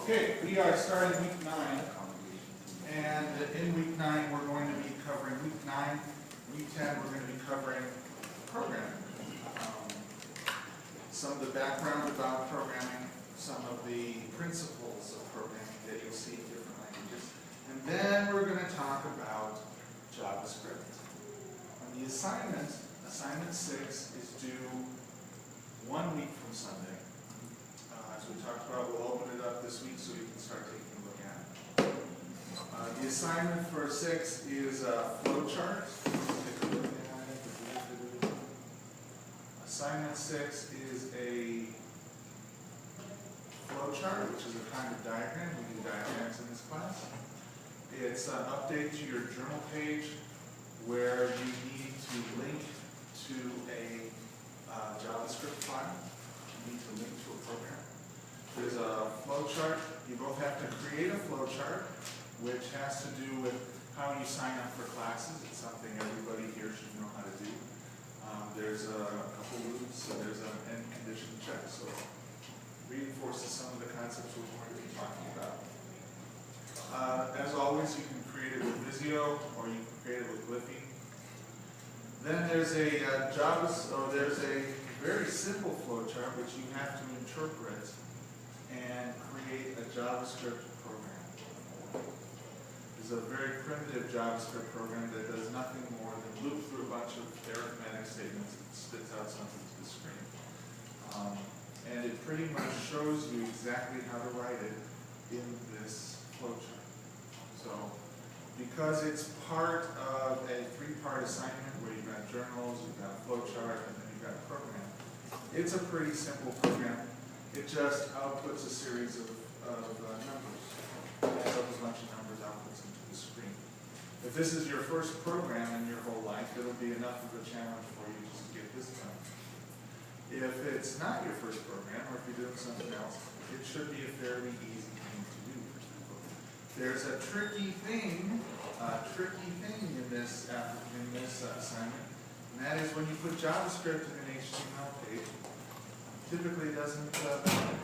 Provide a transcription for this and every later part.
Okay, we are starting week 9, and in week 9 we're going to be covering week 9, week 10 we're going to be covering programming. Some of the background about programming, some of the principles of programming that you'll see in different languages, and then we're going to talk about JavaScript. And the assignment 6 is due 1 week from Sunday. As we talked about, we'll open it up this week so you can start taking a look at it. The assignment for 6 is a flowchart. Take a look at it. Assignment 6 is a flowchart, which is a kind of diagram. We do diagrams in this class. It's an update to your journal page where you need to link to a JavaScript file. You need to link to a program. There's a flowchart. You both have to create a flowchart, which has to do with how you sign up for classes. It's something everybody here should know how to do. There's a couple rules. So there's an end condition check. So reinforces some of the concepts we're going to be talking about. As always, you can create it with Visio or you can create it with Gliffy. Then there's a there's a very simple flowchart which you have to interpret and create a JavaScript program. This is a very primitive JavaScript program that does nothing more than loop through a bunch of arithmetic statements and spits out something to the screen. And it pretty much shows you exactly how to write it in this flowchart. So, because it's part of a 3-part assignment where you've got journals, you've got a flowchart, and then you've got a program, it's a pretty simple program. It just outputs a series of numbers. It adds up a bunch of numbers, outputs into the screen. If this is your first program in your whole life, it'll be enough of a challenge for you just to get this done. If it's not your first program, or if you're doing something else, it should be a fairly easy thing to do. There's a tricky thing in this assignment, and that is when you put JavaScript in an HTML page. Typically it doesn't validate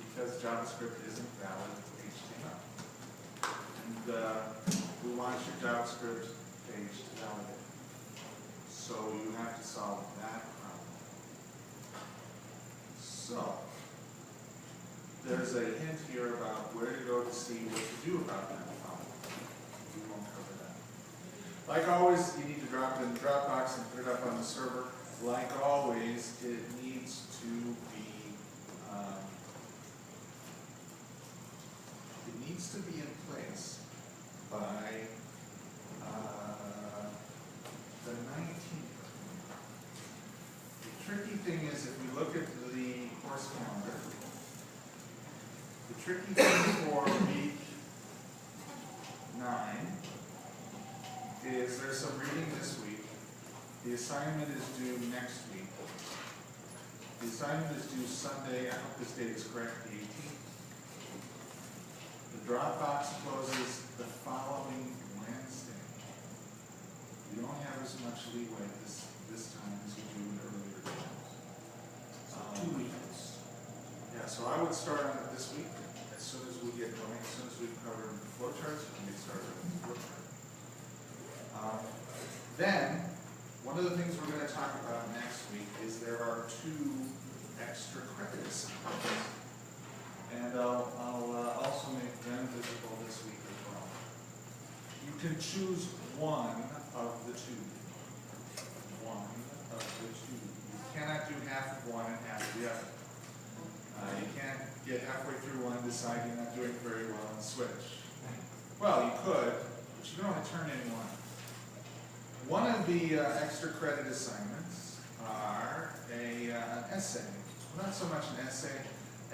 because JavaScript isn't valid for HTML. And we want your JavaScript page to validate. So you have to solve that problem. So there's a hint here about where to go to see what to do about that problem. We won't cover that. Like always, you need to drop it in the Dropbox and put it up on the server. Like always, it needs to be in place by the 19th. The tricky thing is, if we look at the course calendar, the tricky thing for week 9 is there's some reading this week. The assignment is due next week. The assignment is due Sunday. I hope this date is correct, the 18th. The Dropbox closes the following Wednesday. You don't have as much leeway this time as you do in earlier times. 2 weeks. Yeah, so I would start on it this week. As soon as we get going, as soon as we've covered flowcharts, we can get started with the flowchart. Then, one of the things we're going to talk about next week is there are 2 extra credit assignments. And I'll also make them visible this week as well. You can choose one of the 2. One of the 2. You cannot do half of one and half of the other. You can't get halfway through one, decide you're not doing very well, and switch. Well, you could, but you can only turn in one. One of the extra credit assignments are an essay. Well, not so much an essay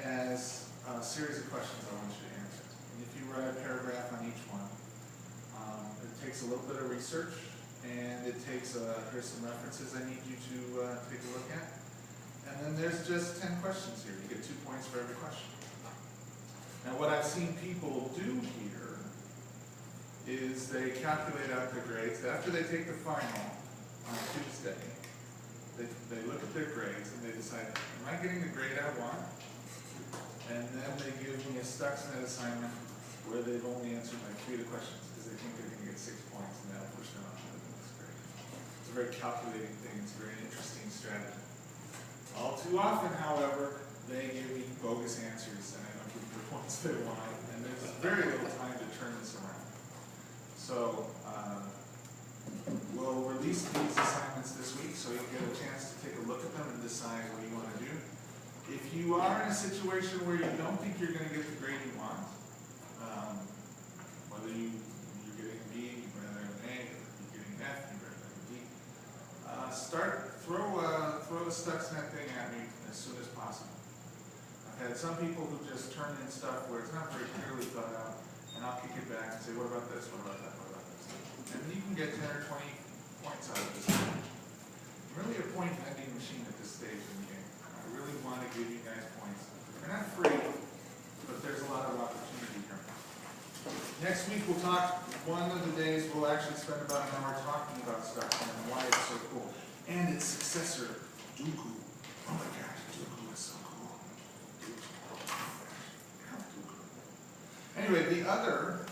as a series of questions I want you to answer. And if you write a paragraph on each one, it takes a little bit of research, and it takes, here's some references I need you to take a look at. And then there's just 10 questions here. You get 2 points for every question. Now what I've seen people do here is they calculate out their grades. After they take the final on Tuesday, they look at their grades and they decide, am I getting the grade I want? And then they give me a Stuxnet assignment where they've only answered like 3 of the questions because they think they're going to get 6 points and that'll push them up to the next grade. It's a very calculating thing. It's a very interesting strategy. All too often, however, they give me bogus answers and I don't give the points they want, and there's very little time to turn this around. So we'll release these assignments this week so you get a chance to take a look at them and decide what you want to do. If you are in a situation where you don't think you're going to get the grade you want, whether you're getting a B, you'd rather have an A, or you're getting an F, you'd rather have a D, throw the Stuxnet thing at me as soon as possible. I've had some people who just turn in stuff where it's not very clearly thought out, and I'll kick it back and say, what about this, what about that, what about this? And you can get 10 or 20 points out of this. I'm really a point vending machine at this stage in the game. I really want to give you guys points. They're not free, but there's a lot of opportunity here. Next week we'll talk, one of the days we'll actually spend about an hour talking about Stuxnet and why it's so cool. And its successor, Dooku. Oh my gosh, Dooku is so cool. Anyway, the other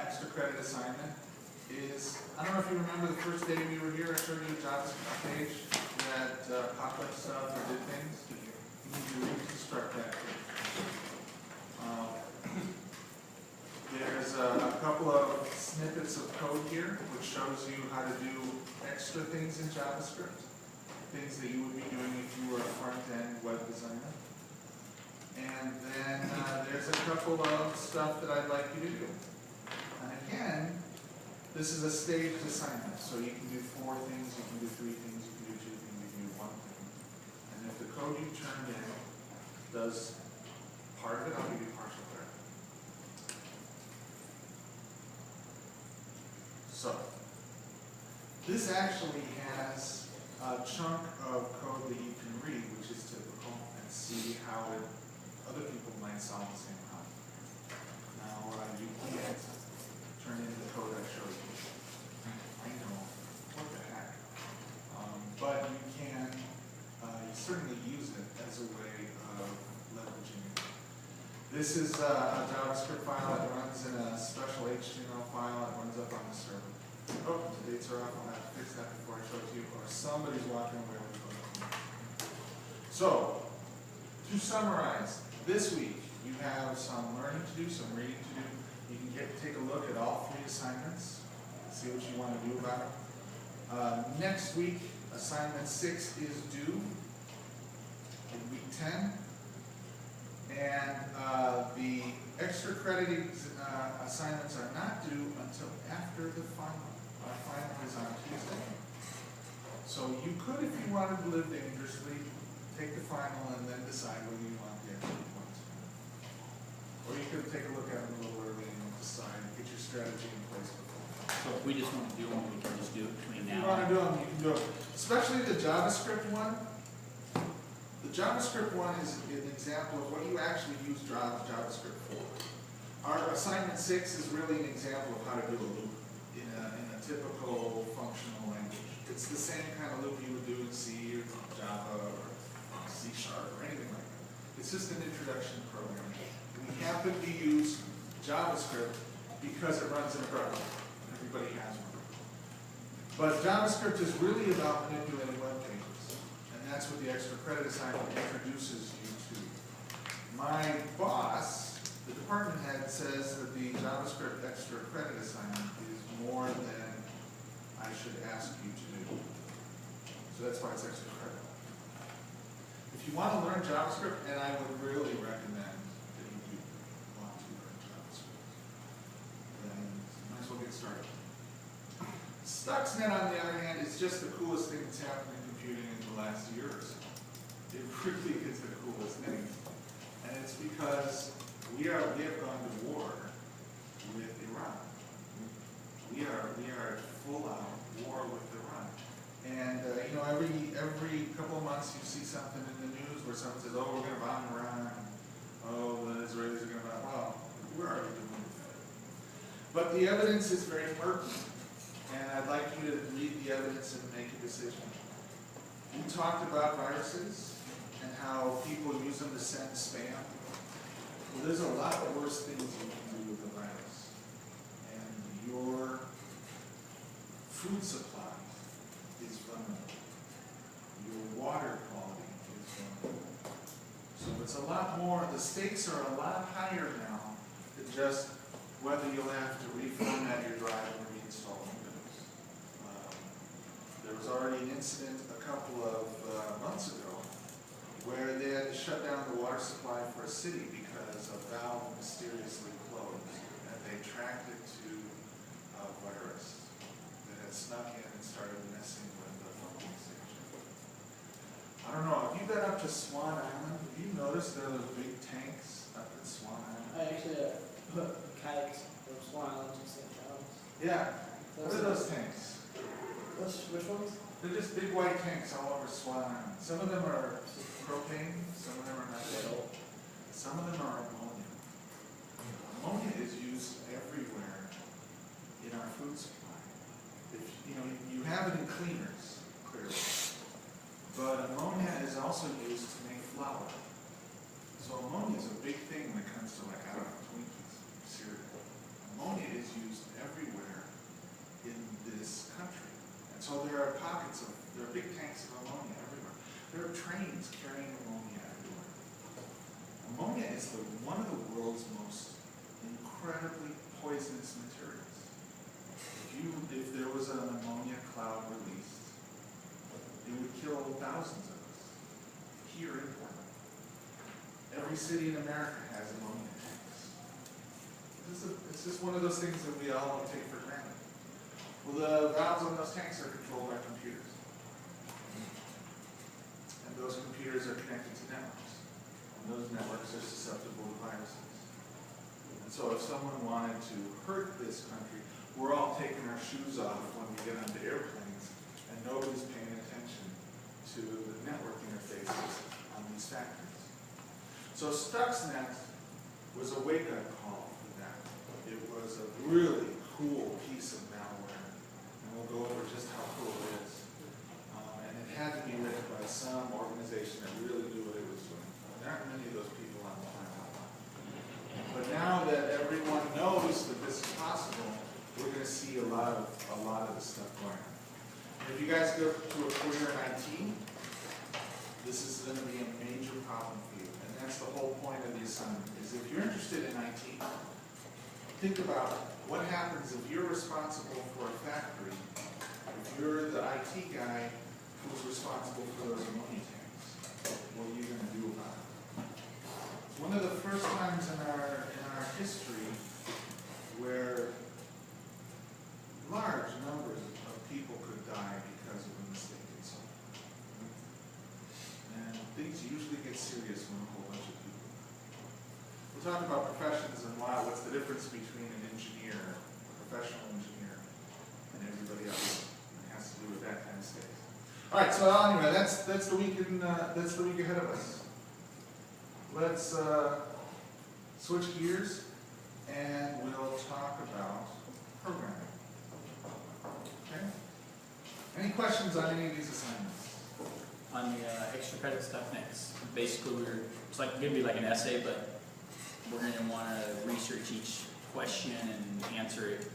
extra credit assignment is, I don't know if you remember the first day we were here, I showed you a JavaScript page that popped up stuff or did things. You need to reconstruct that page. There's a couple of snippets of code here which shows you how to do extra things in JavaScript, things that you would be doing if you were a front-end web designer. And then there's a couple of stuff that I'd like you to do. And again, this is a staged assignment, so you can do 4 things, you can do 3 things, you can do 2 things, you can do 1 thing. And if the code you turned in does part of it, I'll give you partial credit. So, this actually has a chunk of code that you can read, which is typical, and see how other people might solve the same problem. Now, you can't turn in the code I showed you. I know, what the heck. But you can you certainly use it as a way of leveraging it. This is a JavaScript file that runs in a special HTML file that runs up on the server. Oh, the dates are off. I'll have to fix that before I show it to you, or somebody's walking away with it. So, to summarize, this week you have some learning to do, some reading to do. You can take a look at all 3 assignments, see what you want to do about it. Next week, assignment 6 is due in week 10. And the extra credit assignments are not due until after the final. Our final is on Tuesday. So you could, if you wanted to live dangerously, take the final and then decide whether you want the extra points. Or you could take a look at them a little early and decide, get your strategy in place before. So if we just want to do them, we can just do it between If now you want to do them, you can do it. Especially the JavaScript one. The JavaScript one is an example of what you actually use JavaScript for. Our assignment 6 is really an example of how to do a loop in a typical functional language. It's the same kind of loop you would do in C or Java or C# or anything like that. It's just an introduction to programming. We happen to use JavaScript because it runs in a browser. Everybody has one. But JavaScript is really about manipulating web pages. And that's what the extra credit assignment introduces you to. My boss, the department head, says that the JavaScript extra credit assignment is more than I should ask you to do. So that's why it's extra credit. If you want to learn JavaScript, and I would really recommend that you do want to learn JavaScript, then you might as well get started. Stuxnet, on the other hand, is just the coolest thing that's happened in computing in the last year or so. It really is the coolest thing. And it's because we have gone to war with Iran. We are full out war with Iran. And you know, every couple of months you see something in the news where someone says, oh, we're going to bomb Iran. Oh, the Israelis are going to bomb. Well, we're already doing it. But the evidence is very murky. And I'd like you to read the evidence and make a decision. We talked about viruses and how people use them to send spam. Well, there's a lot worse things you can do with the virus. And your food supply is vulnerable. Your water quality is vulnerable. So it's a lot more, the stakes are a lot higher now than just whether you'll have to reformat your drive and reinstall Windows. There was already an incident a couple of months ago where they had to shut down the water supply for a city because a valve mysteriously closed, and they tracked it to a virus that had snuck in and started messing with the pumping station. I don't know, have you been up to Swan Island? Have you noticed there are those big tanks up at Swan Island? I actually put kayaks from Swan Island to St. John's. Yeah, what are those tanks? Which ones? They're just big white tanks all over Swan Island. Some of them are propane, some of them are methane, some of them are ammonia. Ammonia is used everywhere in our food supply. If, you have it in cleaners, clearly. But ammonia is also used to make flour. So ammonia is a big thing when it comes to, like, I don't know, Twinkies, cereal. Ammonia is used everywhere in this country. And so there are big tanks of ammonia everywhere. There are trains carrying ammonia everywhere. Ammonia is one of the world's most incredibly poisonous materials. If there was an ammonia cloud released, it would kill thousands of us here in Portland. Every city in America has ammonia tanks. It's just one of those things that we all take for granted. Well, the valves on those tanks are controlled by computers. And those computers are connected to networks. And those networks are susceptible to viruses. And so if someone wanted to hurt this country, we're all taking our shoes off when we get onto airplanes, and nobody's paying attention to the network interfaces on these factories. So Stuxnet was a wake-up call for that. It was a really cool piece of malware, and we'll go over just how cool it is. And it had to be written by some organization that really knew what it was doing. There aren't many of those people on the planet. But now that everyone knows that this is possible, we're going to see a lot of this stuff going on. If you guys go to a career in IT, this is going to be a major problem for you. And that's the whole point of the assignment, is if you're interested in IT, think about what happens if you're responsible for a factory, if you're the IT guy who's responsible for those ammonia tanks. What are you going to do about it? It's one of the first times in our history where large numbers of people could die because of a mistake in software. And things usually get serious when a whole bunch of people die. We'll talk about professions and what's the difference between an engineer, a professional engineer, and everybody else. It has to do with that kind of stuff. All right, so anyway, that's the week ahead of us. Let's switch gears, and we'll talk about programming. Okay? Any questions on any of these assignments? On the extra credit stuff next, basically it's like going to be like an essay, but we're going to want to research each question and answer it.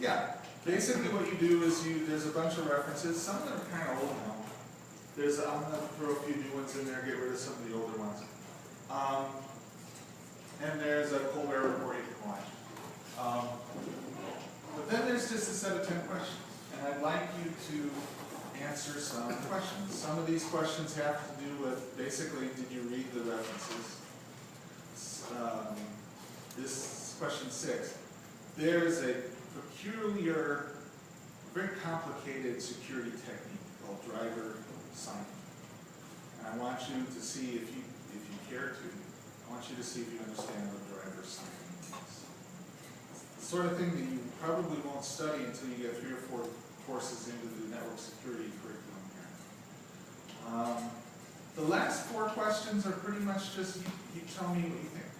Yeah. Basically what you do is there's a bunch of references. Some of them are kind of old now. I'm going to throw a few new ones in there, get rid of some of the older ones. And there's a Colbert report you can watch. But then there's just a set of 10 questions. And I'd like you to answer some questions. Some of these questions have to do with, basically, did you read the references? This question 6. There's a peculiar, very complicated security technique called driver signing. And I want you to see, if you care to, I want you to see if you understand what driver signing is. It's the sort of thing that you probably won't study until you get 3 or 4 courses into the network security curriculum here. The last 4 questions are pretty much just, you tell me what you think.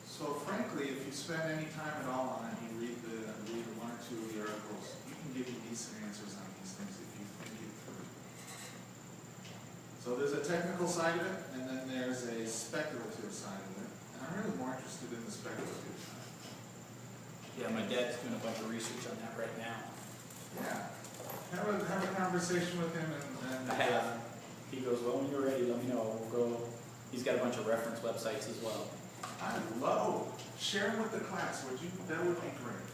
So frankly, if you spend any time at all on it, you read 1 or 2 of the articles, you can give me decent answers on these things if you think it through. So there's a technical side of it, and then there's a speculative side of it. And I'm really more interested in the speculative side. Yeah, my dad's doing a bunch of research on that right now. Yeah. Have a conversation with him and I have. He goes, well, when you're ready, let me know. We'll go. He's got a bunch of reference websites as well. I love, share them with the class, would you? That would be great.